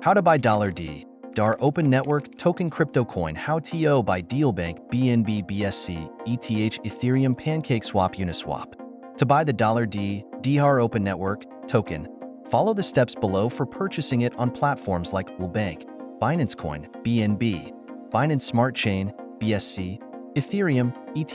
How to buy $D, DAR Open Network Token Crypto Coin How to buy LBANK BNB BSC ETH ETHEREUM PANCAKESWAP UNISWAP. To buy the $D, DAR Open Network token, follow the steps below for purchasing it on platforms like LBANK, Binance Coin, BNB, Binance Smart Chain, BSC, Ethereum, ETH,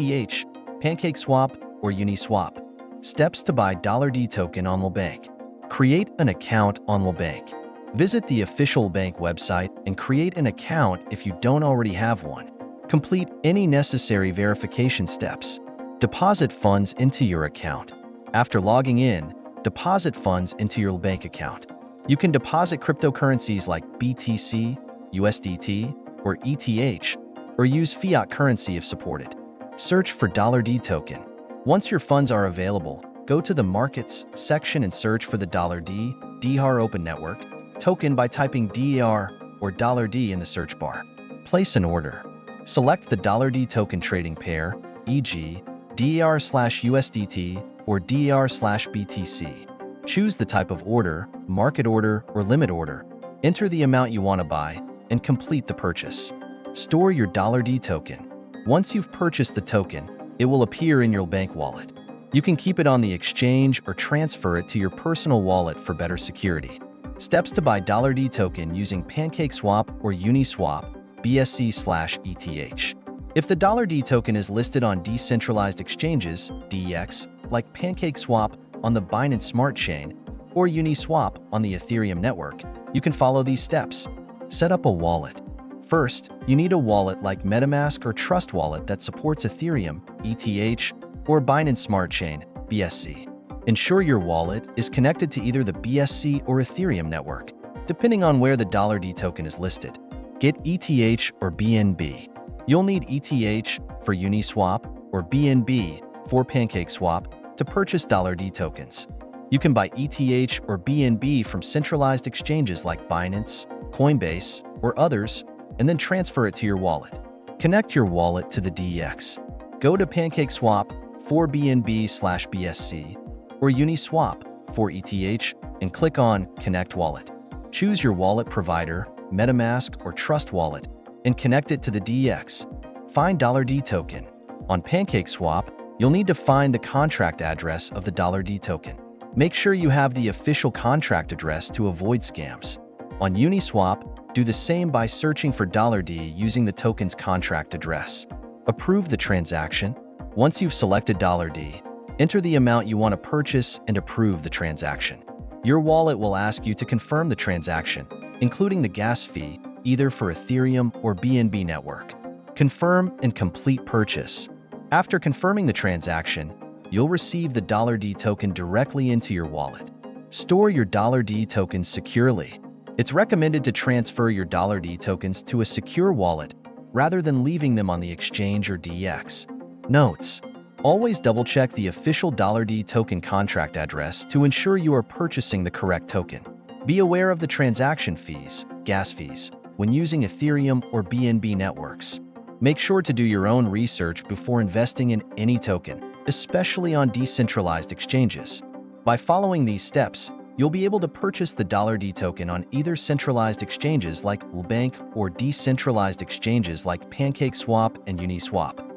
PancakeSwap, or Uniswap. Steps to buy $D token on LBANK. Create an account on LBANK. Visit the official bank website and create an account if you don't already have one. Complete any necessary verification steps. Deposit funds into your account. After logging in, deposit funds into your LBANK account. You can deposit cryptocurrencies like BTC, USDT, or ETH, or use fiat currency if supported. Search for $D token. Once your funds are available, go to the Markets section and search for the $D, DAR Open Network token by typing DAR or $D in the search bar. Place an order. Select the $D token trading pair, e.g., DAR/USDT or DAR/BTC. Choose the type of order, market order, or limit order. Enter the amount you want to buy and complete the purchase. Store your $D token. Once you've purchased the token, it will appear in your bank wallet. You can keep it on the exchange or transfer it to your personal wallet for better security. Steps to buy $D token using PancakeSwap or Uniswap, BSC/ETH. If the $D token is listed on decentralized exchanges, DEX, like PancakeSwap on the Binance Smart Chain or Uniswap on the Ethereum network, you can follow these steps. Set up a wallet. First, you need a wallet like MetaMask or Trust Wallet that supports Ethereum, ETH, or Binance Smart Chain, BSC. Ensure your wallet is connected to either the BSC or Ethereum network, depending on where the $D token is listed. Get ETH or BNB. You'll need ETH for Uniswap or BNB for PancakeSwap to purchase $D tokens. You can buy ETH or BNB from centralized exchanges like Binance, Coinbase, or others, and then transfer it to your wallet. Connect your wallet to the DEX. Go to PancakeSwap for BNB/BSC or Uniswap for ETH and click on Connect Wallet. Choose your wallet provider, MetaMask or Trust Wallet, and connect it to the DEX. Find $D token. On PancakeSwap, you'll need to find the contract address of the $D token. Make sure you have the official contract address to avoid scams. On Uniswap, do the same by searching for $D using the token's contract address. Approve the transaction. Once you've selected $D, enter the amount you want to purchase and approve the transaction. Your wallet will ask you to confirm the transaction, including the gas fee, either for Ethereum or BNB network. Confirm and complete purchase. After confirming the transaction, you'll receive the $D token directly into your wallet. Store your $D tokens securely. It's recommended to transfer your $D tokens to a secure wallet rather than leaving them on the exchange or DEX. Notes: always double-check the official $D token contract address to ensure you are purchasing the correct token. Be aware of the transaction fees, gas fees, when using Ethereum or BNB networks. Make sure to do your own research before investing in any token, especially on decentralized exchanges. By following these steps, you'll be able to purchase the $D token on either centralized exchanges like LBANK or decentralized exchanges like PancakeSwap and Uniswap.